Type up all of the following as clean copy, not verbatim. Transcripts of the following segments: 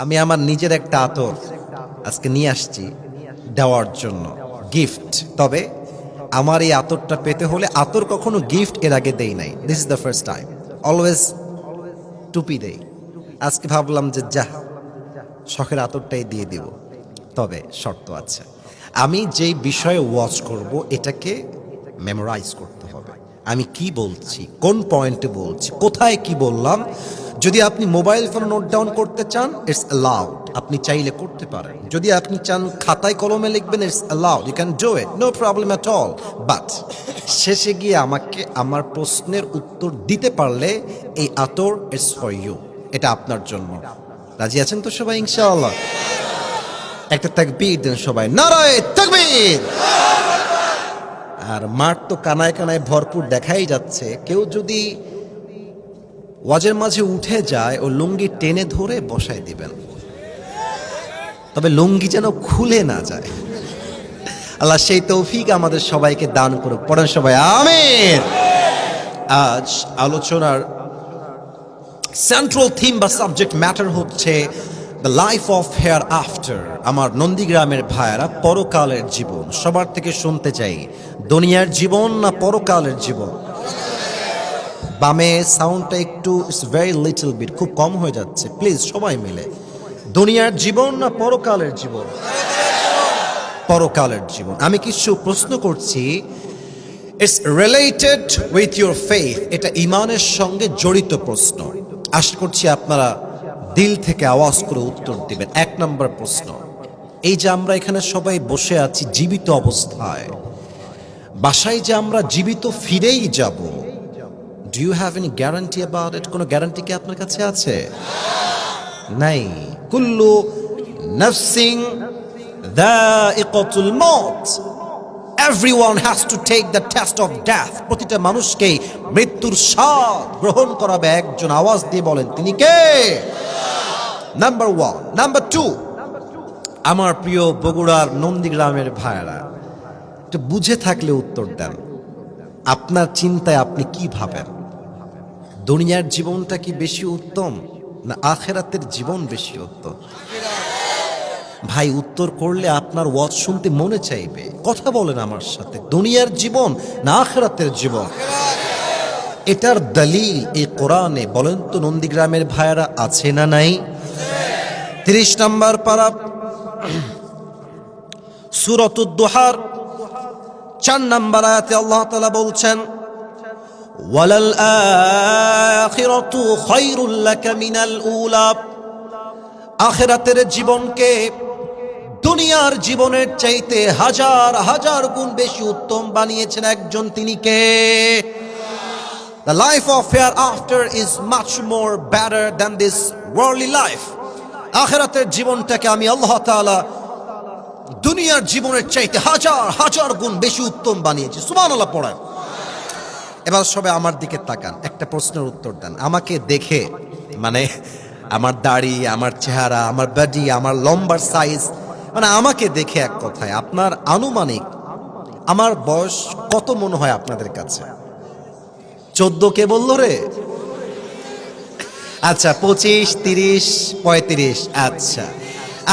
আমি আমার নিজের একটা আতর আজকে নিয়ে আসছি দেওয়ার জন্য, গিফট। তবে আমার এই আতরটা পেতে হলে, আতর কখনো গিফট এর আগে দেই নাই, this is the first time. Always টুপি দেই। আজকে ভাবলাম যে শখের আতরটাই দিয়ে দিব। তবে শর্ত আছে, আমি যেই বিষয়ে ওয়াচ করব এটাকে মেমোরাইজ করতে হবে। আমি কি বলছি, কোন পয়েন্টে বলছি, কোথায় কি বললাম। যদি আপনি মোবাইল ফোন নোট ডাউন করতে চান, ইটস অ্যালাউড, আপনি চাইলে করতে পারেন। যদি আপনি চান খাতায় কলমে লিখবেন, it's allowed, you can do it, no problem at all. But শেষে গিয়ে আমাকে আমার প্রশ্নের উত্তর দিতে পারলে এই আতর ইটস ফর ইউ, এটা আপনার জন্য। রাজি আছেন তো সবাই ইনশাআল্লাহ? একটা তাকবীর দেন সবাই, নারায়ে তাকবীর। আর মাঠ তো কানায় কানায় ভরপুর দেখাই যাচ্ছে। কেউ যদি ওয়াজের মাঝে উঠে যায়, ও লুঙ্গি টেনে ধরে বসায় দিবেন, তবে লুঙ্গি যেন খুলে না যায়। আল্লাহ সেই তৌফিক আমাদের সবাইকে দান করুক। পড়েন সবাই আমিন। আজ আলোচনার সেন্ট্রাল থিম বা সাবজেক্ট ম্যাটার হচ্ছে the life of hair after. আমার নন্দীগ্রামের ভাইয়েরা, পরকালের জীবন। সবার থেকে শুনতে চাই, দুনিয়ার জীবন না পরকালের জীবন? বামে সাউন্ডটা একটু, ইটস ভেরি লিটল বিট, খুব কম হয়ে যাচ্ছে, প্লিজ সবাই মিলে। দুনিয়ার জীবন না পরকালের জীবন? পরকালের জীবন। আমি কিছু প্রশ্ন করছি, it's related with your faith, এটা ইমানের সঙ্গে জড়িত প্রশ্ন। আশা করছি আপনারা দিল থেকে আওয়াজ করে উত্তর দিবেন। এক নম্বর প্রশ্ন, এই যে আমরা এখানে সবাই বসে আছি জীবিত অবস্থায়, বাসায় যে আমরা জীবিত ফিরেই যাব, do you have any guarantee about it? কোনো গ্যারান্টি কি আপনার কাছে আছে? নাই। কুল্লু নাফসিং যায়িকাতুল মাউত, everyone has to take the test of death. প্রতিটা মানুষকেই মৃত্যুর স্বাদ গ্রহণ করাবে একজন। আওয়াজ দিয়ে বলেন, তিনি কে? Number one. নাম্বার টু, আমার প্রিয় বগুড়ার নন্দীগ্রামের ভাইয়েরা, একটু বুঝে থাকলে উত্তর দেন। আপনার চিন্তায় আপনি কি ভাবেন? দুনিয়ার জীবনটা কি বেশি উত্তম না আখিরাতের জীবন বেশি উত্তম? ভাই, উত্তর করলে আপনার ওয়াজ শুনতে মনে চাইবে। কথা বলেন আমার সাথে, দুনিয়ার জীবন না আখিরাতের জীবন? এটার দলিল এই কোরআনে। বলেন তো নন্দীগ্রামের ভাইয়েরা, আছে না নাই? 30 নম্বর পারা, সূরাতুদ দুহার 4 নম্বর আয়াতে আল্লাহ তাআলা বলছেন, ওয়ালাল আখিরাতু খায়রুল লাকা মিনাল উলা। আখিরাতের জীবনকে দুনিয়ার জীবনের চাইতে হাজার হাজার গুণ বেশি উত্তম বানিয়েছেন একজন, তিনি কে? The life of hereafter is much more better than this worldly life. আখিরাতের জীবনটাকে আমি আল্লাহ তাআলা দুনিয়ার জীবনের চাইতে হাজার হাজার গুণ বেশি উত্তম বানিয়েছি। সুবহানাল্লাহ পড়েন। এবার সবাই আমার দিকে তাকান, একটা প্রশ্নের উত্তর দেন। আমাকে দেখে, মানে আমার দাড়ি, আমার চেহারা, আমার বডি, আমার লম্বার সাইজ, মানে আমাকে দেখে এক কথায় আপনার আনুমানিক আমার বয়স কত মনে হয় আপনাদের কাছে? 14 কে বললো রে? আচ্ছা, 25, 30, 35। আচ্ছা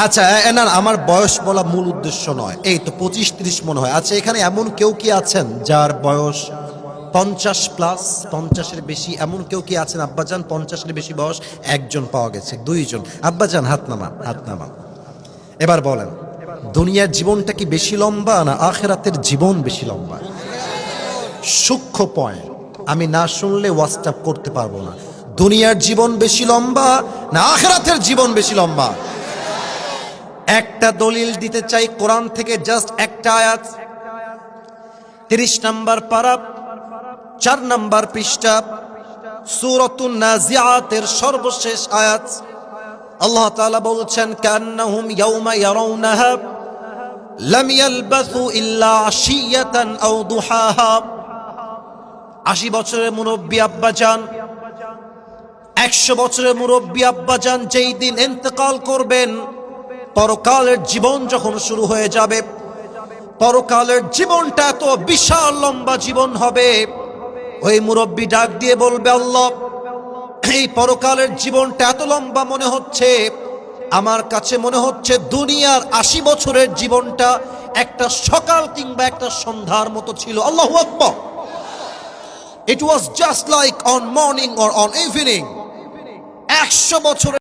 আচ্ছা, না আমার বয়স বলা মূল উদ্দেশ্য নয়। এই তো 25, 30 মনে হয়। আচ্ছা, এখানে এমন কেউ কি আছেন যার বয়স 50 প্লাস, 50-এর বেশি? এমন কেউ কি আছেন আব্বাজান 50-এর বেশি বয়স? একজন পাওয়া গেছে, 2 জন। আব্বাজান হাত নামান, হাত নামান। এবার বলেন, দুনিয়ার জীবনটা কি বেশি লম্বা না আখিরাতের জীবন বেশি লম্বা? সূক্ষ্ম পয়েন্ট, আমি না শুনলে ওয়াটসঅ্যাপ করতে পারবো না। দুনিয়ার জীবন বেশি লম্বা না আখিরাতের জীবন বেশি লম্বা? একটা দলিল দিতে চাই কোরআন থেকে, জাস্ট একটা আয়াত। 30 নম্বর পারা, 4 নম্বর পৃষ্ঠা, সূরাতুন নাজিআতের সর্বশেষ আয়াত। আল্লাহ তাআলা বলছেন, কান্নাহুম ইয়াওমা ইয়ারাউনাহা লাম ইয়ালবাসু ইল্লা আশিয়াতান আও দুহাহা। 80 বছরের মুরব্বী আব্বাজান, 100 বছরের মুরব্বী আব্বাজান যেই দিন ইন্তেকাল করবেন, পরকালের জীবন যখন শুরু হয়ে যাবে, পরকালের জীবনটা এত বিশাল লম্বা জীবন হবে, ওই মুরব্বী ডাক দিয়ে বলবে, আল্লাহ, এই পরকালের জীবনটা এত লম্বা মনে হচ্ছে, আমার কাছে মনে হচ্ছে দুনিয়ার ৮০ বছরের জীবনটা একটা সকাল কিংবা একটা সন্ধ্যার মতো ছিল। আল্লাহু আকবার। It was just like on morning or on evening. ১০০ বছরের